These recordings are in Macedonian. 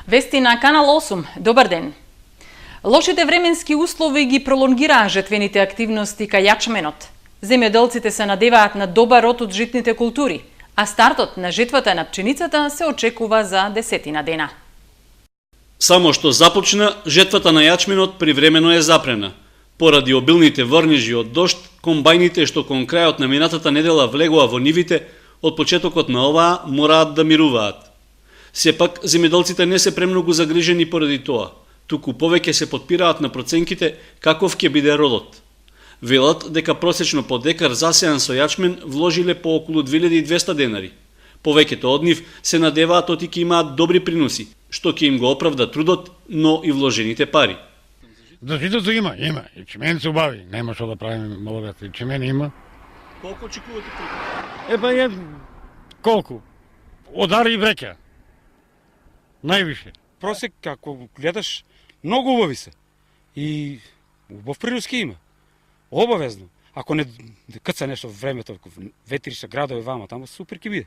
Вести на Канал 8. Добар ден. Лошите временски услови ги пролонгираа жетвените активности кај јачменот. Земјоделците се надеваат на добар род од житните култури, а стартот на жетвата на пченицата се очекува за 10 дена. Само што започна, жетвата на јачменот привремено е запрена. Поради обилните врнежи од дожд, комбајните што кон крајот на минатата недела влегоа во нивите, од почетокот на оваа мораат да мируваат. Сепак, земјоделците не се премногу загрижени поради тоа, туку повеќе се потпираат на проценките каков ќе биде родот. Велат дека просечно по декар засејан со јачмен вложиле по околу 2200 денари. Повеќето од нив се надеваат оти ќе имаат добри приноси, што ќе им го оправда трудот, но и вложените пари. За житото има. И чемен се убави. Нема што да правиме малогат. И чемен има. Колку очекувате приход? Колку? Одар и вреќа. Највише. Просек, ако гледаш, многу убави се. И убав прируски има. Обавезно. Ако не каца нешто времето, ветриша градови вама, таму супер ќе биде.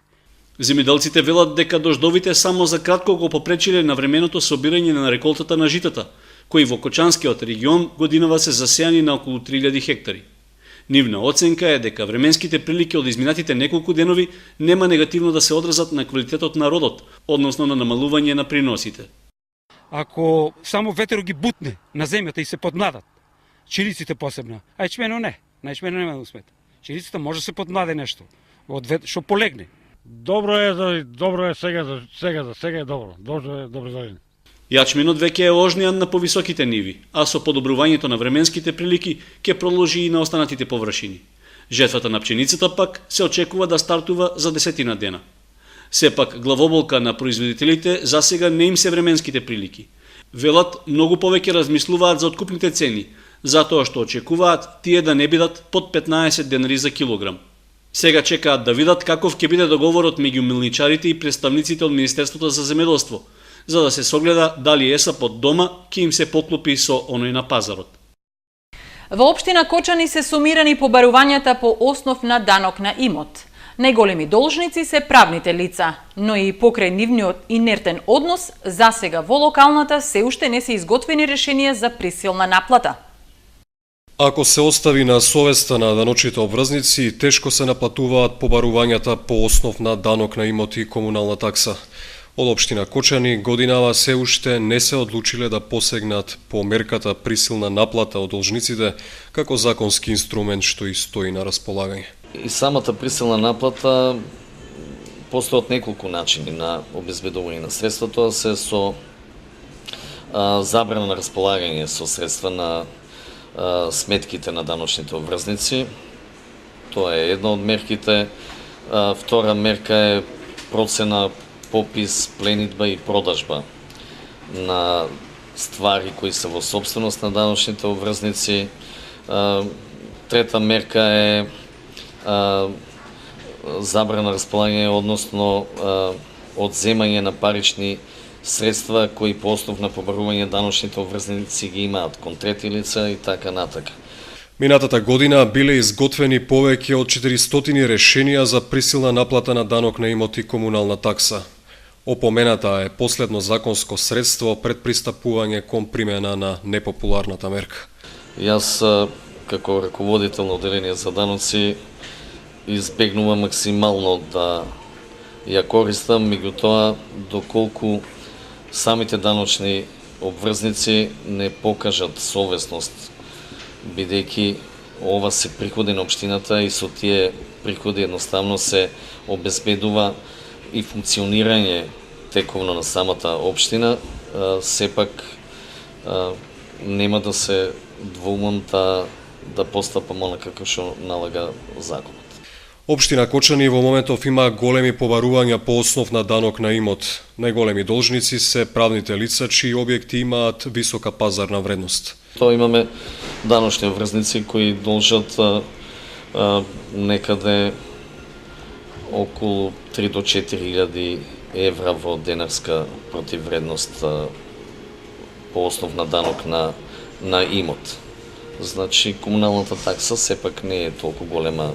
Земјоделците велат дека дождовите само за кратко го попречиле на временото собирање на реколтата на житата, кои во Кочанскиот регион годинава се засејани на околу 3000 хектари. Нивна оценка е дека временските прилики од изминатите неколку денови нема негативно да се одразат на квалитетот на родот, односно на намалување на приносите. Ако само ветерот ги бутне на земјата и се подмладат, чириците посебно, а ечмено не, на ечмено нема да усмета. Чириците може да се подмладе нешто, што полегне. Добро е сега е добро. Добро за ден. Јачменот веќе е ожнеан на повисоките ниви, а со подобрувањето на временските прилики ќе проложи и на останатите површини. Жетвата на пченицата пак се очекува да стартува за 10 дена. Сепак, главоболка на производителите засега не им се временските прилики. Велат, многу повеќе размислуваат за откупните цени, затоа што очекуваат тие да не бидат под 15 денари за килограм. Сега чекаат да видат каков ќе биде договорот меѓу милничарите и представниците од Министерството за земјоделство, за да се согледа дали ЕСАП од дома ќе им се поклопи со оној на пазарот. Во општина Кочани се сумирани побарувањата по основ на данок на имот. Најголеми должници се правните лица, но и покрај нивниот инертен однос, засега во локалната се уште не се изготвени решенија за присилна наплата. Ако се остави на совеста на даночните обврзници, тешко се наплатуваат побарувањата по основ на данок на имот и комунална такса. Од општина Кочани годинава се уште не се одлучиле да посегнат по мерката присилна наплата од должниците како законски инструмент што и стои на располагање. И самата присилна наплата постојат неколку начини на обезбедување на средства. Тоа се со забрана на располагање со средства на сметките на даночните обврзници. Тоа е една од мерките. Втора мерка е процена, попис, пленидба и продажба на ствари кои се во собственост на даночните обврзници. Трета мерка е забрана располагање, односно одземање на парични средства кои по основ на побарување даночните обврзници ги имаат кон трети лица и така натака. Минатата година биле изготвени повеќе од 400 решенија за присилна наплата на данок на имот и комунална такса. Опомената е последно законско средство пред пристапување кон примена на непопуларната мерка. Јас, како раководител на одделение за даноци, избегнувам максимално да ја користам, меѓутоа доколку самите даночни обврзници не покажат совесност, бидејќи ова се приходи на општината и со тие приходи едноставно се обезбедува и функционирање тековно на самата општина, сепак нема да се двоумам да постапам онакако што налага законот. Општина Кочани во моментов има големи побарувања по основ на данок на имот. Најголеми должници се правните лица чии објекти имаат висока пазарна вредност. Тоа имаме даночни обврзници кои должат некаде околу 3 до 4.000 евра во денарска противвредност по основ на данок на имот. Значи, комуналната такса сепак не е толку голема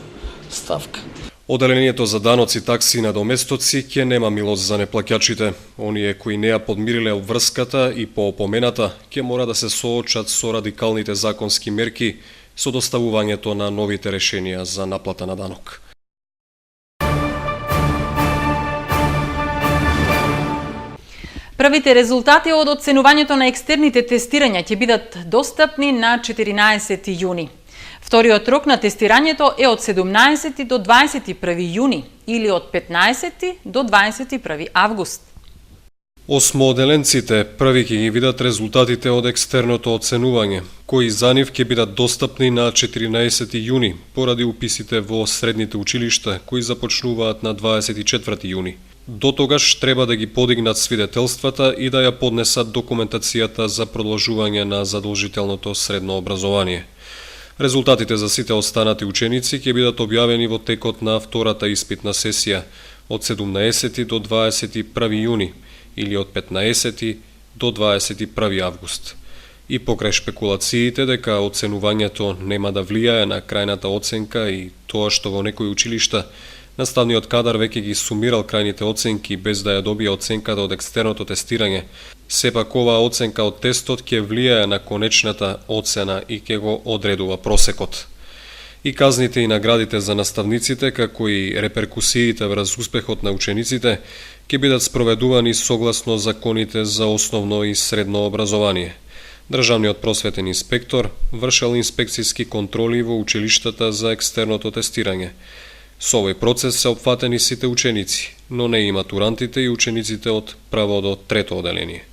ставка. Оделението за даноци, такси и надоместоци ќе нема милост за неплаќачите. Оние кои не ја подмириле обврската и по опомената ќе мора да се соочат со радикалните законски мерки со доставувањето на новите решенија за наплата на данок. Првите резултати од оценувањето на екстерните тестирања ќе бидат достапни на 14 јуни. Вториот рок на тестирањето е од 17 до 21 јуни или од 15 до 21 август. Осмооделенците први ќе ги видат резултатите од екстерното оценување, кои за нив ќе бидат достапни на 14 јуни, поради уписите во средните училишта, кои започнуваат на 24 јуни. До тогаш треба да ги подигнат свидетелствата и да ја поднесат документацијата за продолжување на задолжителното средно образование. Резултатите за сите останати ученици ќе бидат објавени во текот на втората испитна сесија од 17 до 21 јуни или од 15 до 21 август. И покрај шпекулациите дека оценувањето нема да влијае на крајната оценка и тоа што во некои училишта наставниот кадар веќе ги сумирал крајните оценки без да ја добие оценката од екстерното тестирање, сепак оваа оценка од тестот ќе влијае на конечната оцена и ќе го одредува просекот. И казните и наградите за наставниците, како и реперкусиите врз успехот на учениците, ќе бидат спроведувани согласно законите за основно и средно образование. Државниот просветен инспектор вршел инспекцијски контроли во училиштата за екстерното тестирање. Со овој процес се опфатени сите ученици, но не и матурантите и учениците од право до трето оделение.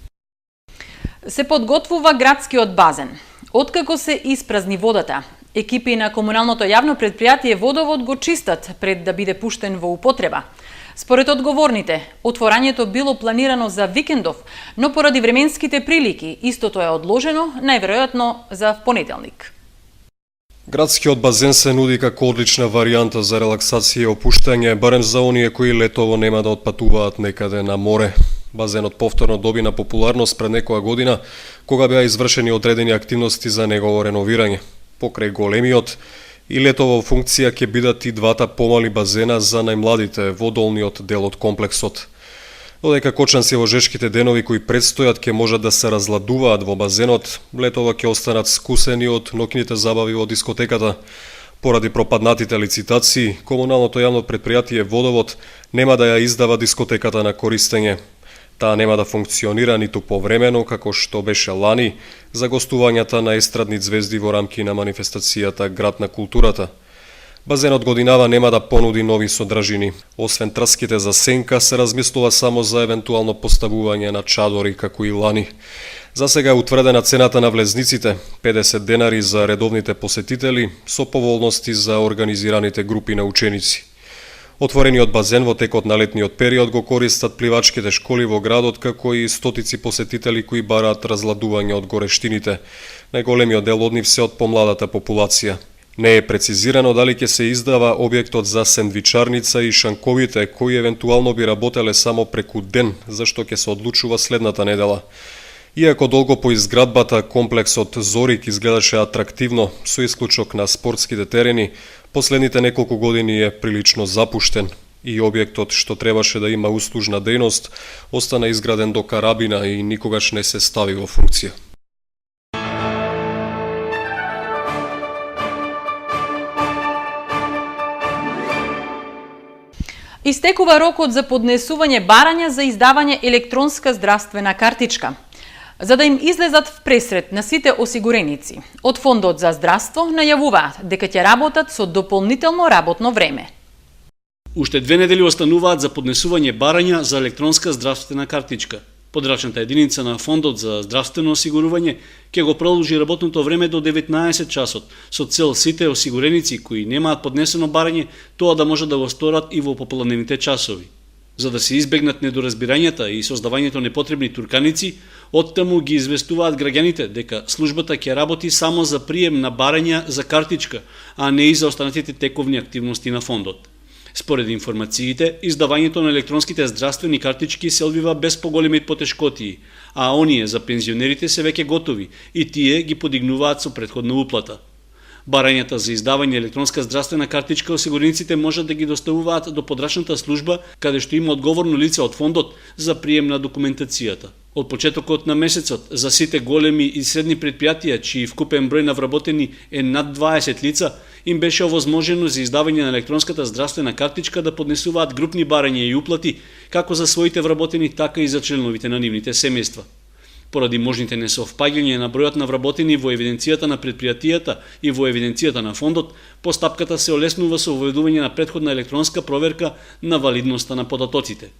Се подготвува градскиот базен. Откако се испразни водата, екипи на комуналното јавно предпријатие Водовод го чистат пред да биде пуштен во употреба. Според одговорните, отворањето било планирано за викендов, но поради временските прилики истото е одложено, најверојатно за понеделник. Градскиот базен се нуди како одлична варијанта за релаксација и опуштање, барем за оние кои летово нема да отпатуваат некаде на море. Базенот повторно доби на популарност пред некоја година, кога беа извршени одредени активности за негово реновирање. Покрај големиот и летово функција ќе бидат и двата помали базена за најмладите во долниот дел од комплексот. Додека кочанци во жешките денови кои предстојат ќе можат да се разладуваат во базенот, летово ќе останат скусени од ноќните забави во дискотеката. Поради пропаднатите лицитации, комуналното јавно предпријатие Водовод нема да ја издава дискотеката на користење. Таа нема да функционира ниту повремено, како што беше лани, за гостувањата на естрадни звезди во рамки на манифестацијата Град на културата. Базенот годинава нема да понуди нови содржини. Освен трските за сенка, се размислува само за евентуално поставување на чадори како и лани. За сега е утврдена цената на влезниците, 50 денари за редовните посетители, со поволности за организираните групи на ученици. Отворениот базен во текот на летниот период го користат пливачките школи во градот, како и стотици посетители кои бараат разладување од горештините. Најголемиот дел од нив се од помладата популација. Не е прецизирано дали ќе се издава објектот за сендвичарница и шанковите, кои евентуално би работеле само преку ден, зашто ќе се одлучува следната недела. Иако долго по изградбата комплексот Зорик изгледаше атрактивно, со исклучок на спортските терени, последните неколку години е прилично запуштен и објектот што требаше да има услужна дејност остана изграден до карабина и никогаш не се стави во функција. Истекува рокот за поднесување барања за издавање електронска здравствена картичка. За да им излезат в пресред на сите осигуреници, од Фондот за здравство најавуваат дека ќе работат со дополнително работно време. Уште 2 недели остануваат за поднесување барања за електронска здравствена картичка. Подрачната единица на Фондот за здравствено осигурување ќе го продолжи работното време до 19 часот, со цел сите осигуреници кои немаат поднесено барање, тоа да можат да го сторат и во попладневните часови. За да се избегнат недоразбирањата и создавањето непотребни турканици, оттаму ги известуваат граѓаните дека службата ќе работи само за прием на барања за картичка, а не и за останатите тековни активности на Фондот. Според информациите, издавањето на електронските здравствени картички се одвива без поголеми потешкотии, а оние за пензионерите се веќе готови и тие ги подигнуваат со претходна уплата. Барањата за издавање електронска здравствена картичка осигурениците можат да ги доставуваат до подрачната служба, каде што има одговорно лице од фондот за прием на документацијата. Од почетокот на месецот, за сите големи и средни предпријатија, чии вкупен број на вработени е над 20 лица, им беше овозможено за издавање на електронската здравствена картичка да поднесуваат групни барања и уплати, како за своите вработени, така и за членовите на нивните семејства. Поради можните несовпаѓања на бројот на вработени во евиденцијата на предпријатијата и во евиденцијата на фондот, постапката се олеснува со воведување на претходна електронска проверка на валидноста на податоците.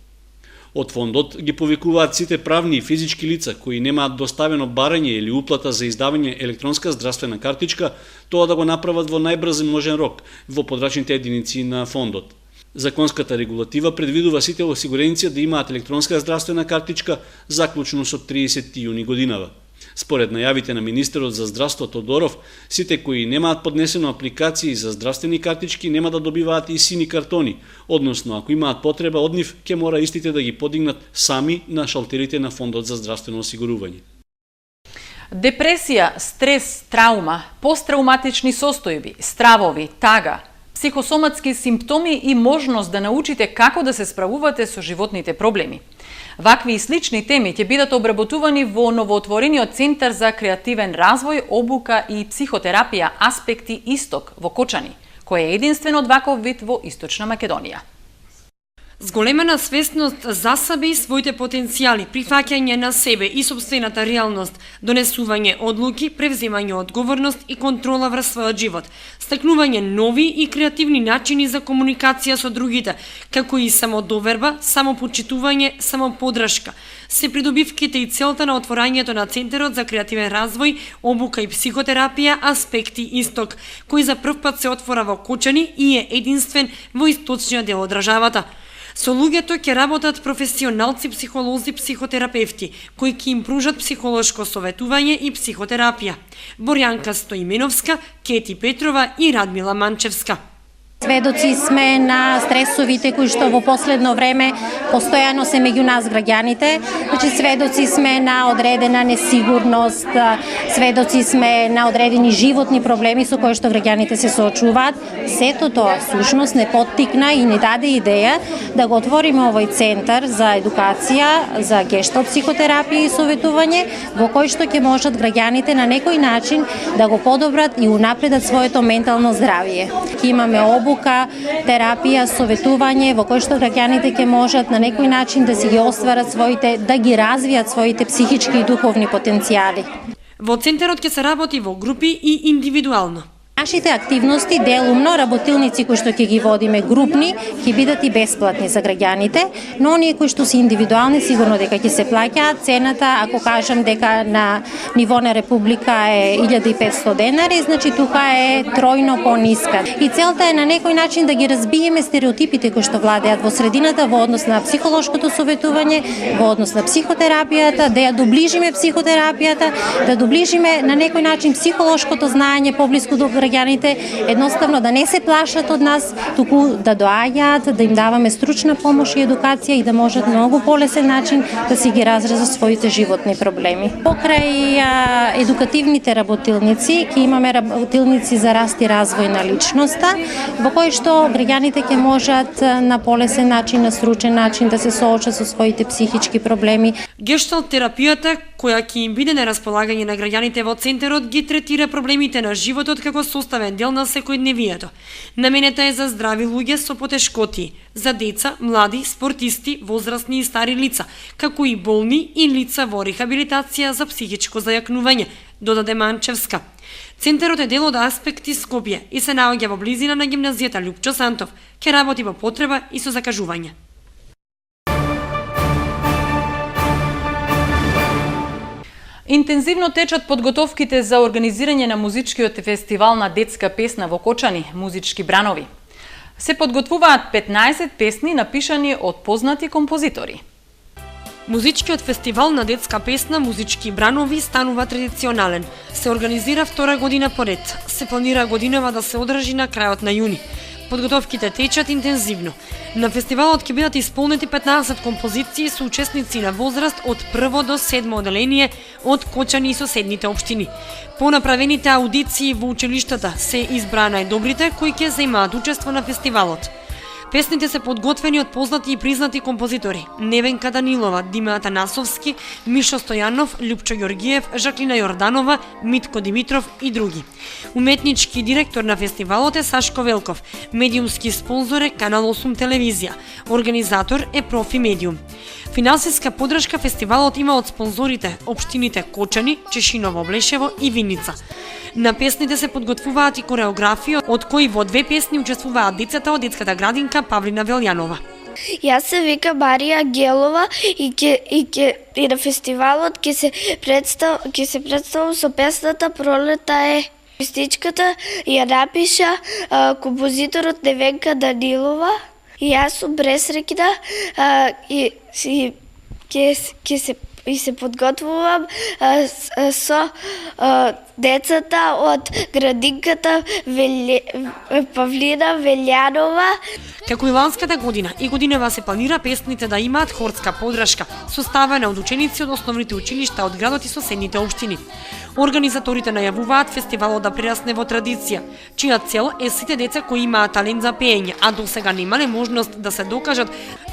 Од фондот ги повикуваат сите правни и физички лица кои немаат доставено барање или уплата за издавање електронска здравствена картичка, тоа да го направат во најбрз можен рок во подрачните единици на фондот. Законската регулатива предвидува сите осигуреници да имаат електронска здравствена картичка заклучно со 30 јуни годинава. Според најавите на министерот за здравство Тодоров, сите кои немаат поднесено апликации за здравствени картички нема да добиваат и сини картони, односно ако имаат потреба од нив, ќе мора истите да ги подигнат сами на шалтерите на Фондот за здравствено осигурување. Депресија, стрес, траума, посттрауматични состојби, стравови, тага, психосоматски симптоми и можност да научите како да се справувате со животните проблеми. Вакви и слични теми ќе бидат обработувани во новоотворениот Центар за креативен развој, обука и психотерапија Аспекти Исток во Кочани, кој е единствен од ваков вид во Источна Македонија. Зголемена свесност за себе и своите потенцијали, прифаќање на себе и сопствената реалност, донесување одлуки, превземање одговорност и контрола врз својот живот, стекнување нови и креативни начини за комуникација со другите, како и самодоверба, самопочитување, самоподршка, се придобивките и целта на отворањето на Центарот за креативен развој, обука и психотерапија Аспекти Исток, кој за прв пат се отвора во Кочани и е единствен во источниот дел од државата. Со луѓето ќе работат професионалци, психолози, психотерапевти, кои ќе им пружат психолошко советување и психотерапија. Борјанка Стоименовска, Кети Петрова и Радмила Манчевска. Сведоци сме на стресовите кои што во последно време постојано се меѓу нас граѓаните. Значи сведоци сме на одредена несигурност, сведоци сме на одредени животни проблеми со кои што граѓаните се соочуваат. Сето тоа всушност не поттикна и не даде идеја да го отвориме овој центар за едукација, за гешталт психотерапија и советување, во кој што ќе можат граѓаните на некој начин да го подобрат и унапредат своето ментално здравје. Ќе имаме обука, терапија, советување во кој што граѓаните ќе можат на некој начин да си ги остварат своите, да ги развијат своите психички и духовни потенцијали. Во центарот ќе се работи во групи и индивидуално. Нашите активности делумно работилници кои што ќе ги водиме групни ќе бидат и бесплатни за граѓаните, но оние кои што се индивидуални сигурно дека ќе се плаќаат. Цената, ако кажам дека на ниво на република е 1500 денари, значи тука е тројно пониска. И целта е на некој начин да ги разбиеме стереотипите кои што владеат во средината во однос на психолошкото советување, во однос на психотерапијата, да ја доближиме психотерапијата, да доближиме на некој начин психолошкото знаење поблиску до граѓаните, едноставно да не се плашат од нас, туку да доаѓаат, да им даваме стручна помош и едукација и да можат многу полесен начин да си ги разразат своите животни проблеми. Покрај едукативните работилници, ќе имаме работилници за раст и развој на личноста, во кои што граѓаните ќе можат на полесен начин, на стручен начин да се соочат со своите психички проблеми. Гешталт терапијата, која ќе им биде на располагање на граѓаните во центарот, ги третира проблемите на животот како составен дел на секојдневието. Наменета е за здрави луѓе со потешкоти, за деца, млади, спортисти, возрастни и стари лица, како и болни и лица во рехабилитација за психичко зајакнување, додаде Манчевска. Центарот е дел од Аспекти Скопје и се наоѓа во близина на гимназијата Лјупчо Сантов, ќе работи по потреба и со закажување. Интензивно течат подготовките за организирање на музичкиот фестивал на детска песна во Кочани, Музички бранови. Се подготвуваат 15 песни напишани од познати композитори. Музичкиот фестивал на детска песна Музички бранови станува традиционален. Се организира втора година поред. Се планира годинава да се одржи на крајот на јуни. Подготовките течат интензивно. На фестивалот ќе бидат исполнети 15 композиции со учесници на возраст од 1 до 7 оделение од Кочани и соседните општини. По направените аудиции во училиштата се избраа најдобрите кои ќе земаат учество на фестивалот. Песните се подготвени од познати и признати композитори: Невенка Данилова, Дима Атанасовски, Мишо Стојанов, Љупчо Ѓоргиев, Жаклина Јорданова, Митко Димитров и други. Уметнички директор на фестивалот е Сашко Велков, медиумски спонзор е Канал 8 телевизија, организатор е Профи Медиум. Финансиска поддршка фестивалот има од спонзорите општините Кочани, Чешиново, Блешево и Виница. На песните се подготвуваат и кореографии, од кои во 2 песни учествуваат децата од детската градинка Павлина Велјанова. Јас се вика Марија Гелова и на фестивалот ќе се представам со песната Пролета е. Песничката ја напиша композиторот Невенка Данилова и јас сум пресреќна и се подготвувам со децата од градинката Павлина Велјанова. Како и ланската година, и годинава се планира песните да имаат хорска поддршка, составена од ученици од основните училишта од градот и соседните општини. Организаторите најавуваат фестивалот да прерасне во традиција, чија цел е сите деца кои имаат талент за пеење, а досега немале можност да се докажат,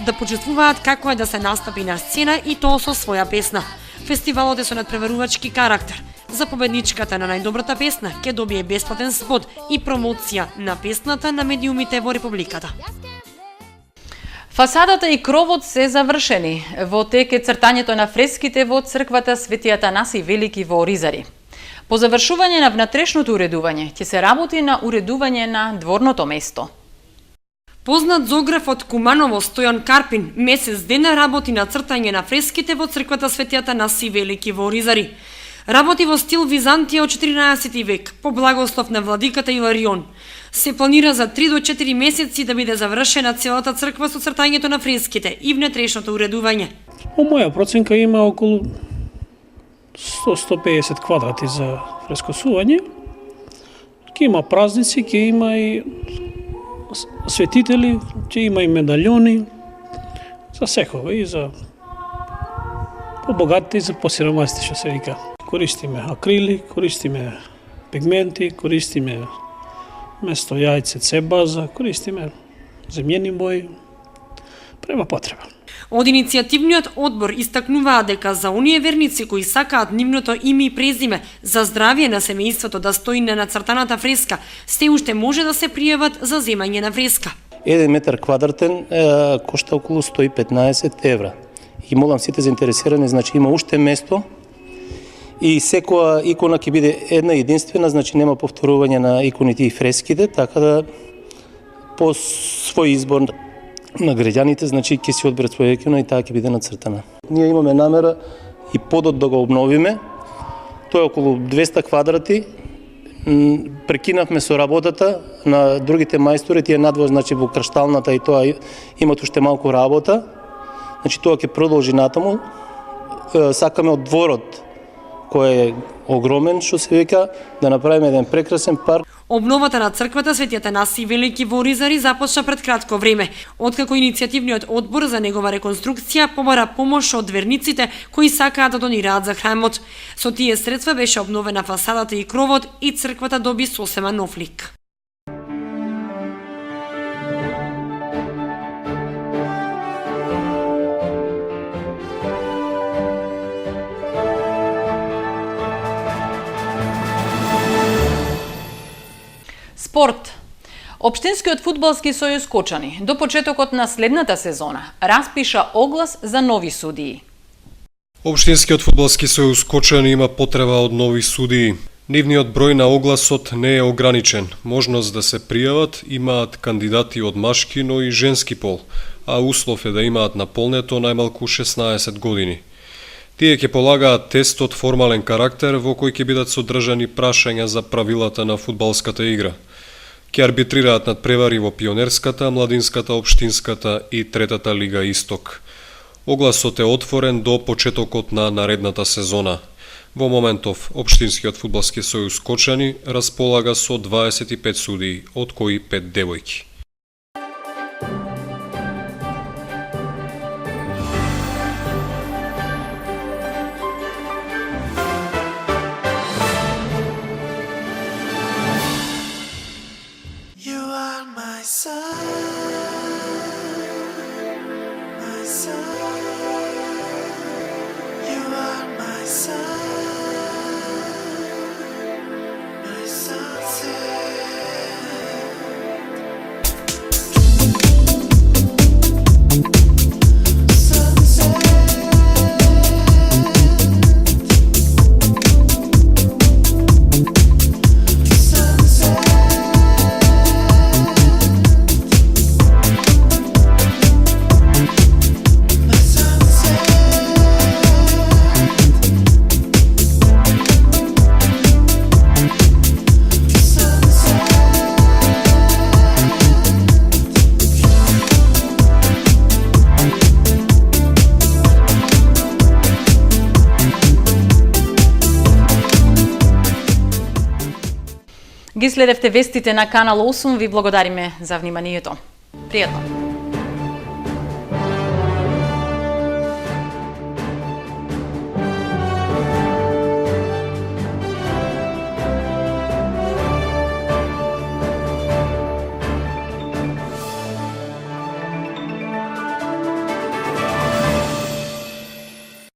да почувствуваат како е да се настапи на сцена и тоа со своја песна. Фестивалот е со надпреварувачки карактер. За победничката на најдобрата песна ќе добие бесплатен спот и промоција на песната на медиумите во Републиката. Фасадата и кровот се завршени. Во тек е цртањето на фреските во црквата Свети Атанаси Велики во Оризари. По завршување на внатрешното уредување ќе се работи на уредување на дворното место. Познат зограф од Куманово Стојан Карпин месец дена работи на цртање на фреските во црквата Свети Атанаси Велики во Оризари. Работи во стил Византија од 14 век, по благослов на владиката Иларион. Се планира за 3 до 4 месеци да биде завршена целата црква со цртањето на фреските и внатрешното уредување. По моја проценка има околу 100-150 квадрати за фрескосување. Ќе има празници, ќе има и светители, ќе има и медалјони за секого, и за побогатите и за посиромасите, што се вика. Користиме акрили, користиме пигменти, користиме место јајце цебаза, користиме земјени бои, према потреба. Од иницијативниот одбор истакнуваа дека за оние верници кои сакаат нивното име и презиме за здравје на семејството да стои на нацртаната фреска, се уште може да се пријават за земање на фреска. 1 метар квадратен кошта околу 115 евра. И молам сите заинтересирани, значи има уште место и секоја икона ќе биде една единствена, значи нема повторување на иконите и фреските, така да по свој избор на граѓаните, значи ќе си одберат своја икона и таа ќе биде нацртана. Ние имаме намера и подот да го обновиме. Тоа е околу 200 квадрати. Прекинавме со работата на другите мајстори, тие надвор, значи во крашталната и тоа имат уште малку работа. Значи тоа ќе продолжи натаму. Сакаме од дворот, кој е огромен, што се вика, да направиме еден прекрасен парк. Обновата на црквата Свети Атанаси Велики во Оризари започна пред кратко време, откако иницијативниот одбор за негова реконструкција побара помош од верниците кои сакаат да донираат за храмот. Со тие средства беше обновена фасадата и кровот и црквата доби сосема нов лик. Спорт. Општинскиот фудбалски сојуз Кочани до почетокот на следната сезона распиша оглас за нови судии. Општинскиот фудбалски сојуз Кочани има потреба од нови судии. Нивниот број на огласот не е ограничен. Можност да се пријават имаат кандидати од машки, но и женски пол, а услов е да имаат наполнето најмалку 16 години. Тие ќе полагаат тест од формален карактер во кој ќе бидат содржани прашања за правилата на фудбалската игра. Ќе арбитрираат над превари во пионерската, младинската, општинската и третата лига Исток. Огласот е отворен до почетокот на наредната сезона. Во моментов, Општинскиот фудбалски сојуз Кочани располага со 25 судии, од кои 5 девојки. Ги следевте вестите на Канал 8, ви благодариме за вниманието. Пријатно!